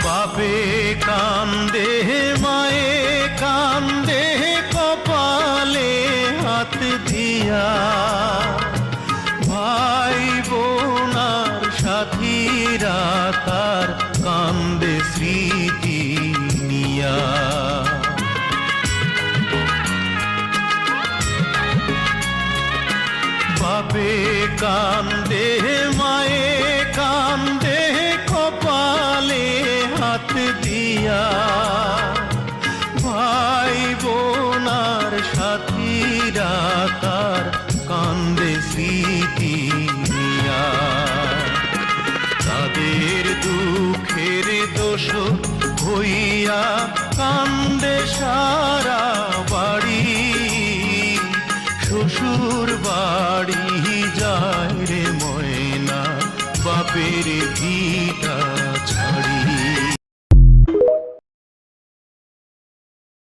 বাপে কান্দে মায়ে কান্দে কপালে হাত দিয়া, ভাই বোনার সাথীরা তার কান্দে স্মৃতি নিয়া। বাপে কান্দে মায়ে কান্দে কপালে হাত দিয়া, ভাই বোনার সাথীরা তার কান্দে স্মৃতি নিয়া। তাদের দুঃখের দোষ হইয়া কান্দে সারা বাড়ি, শ্বশুর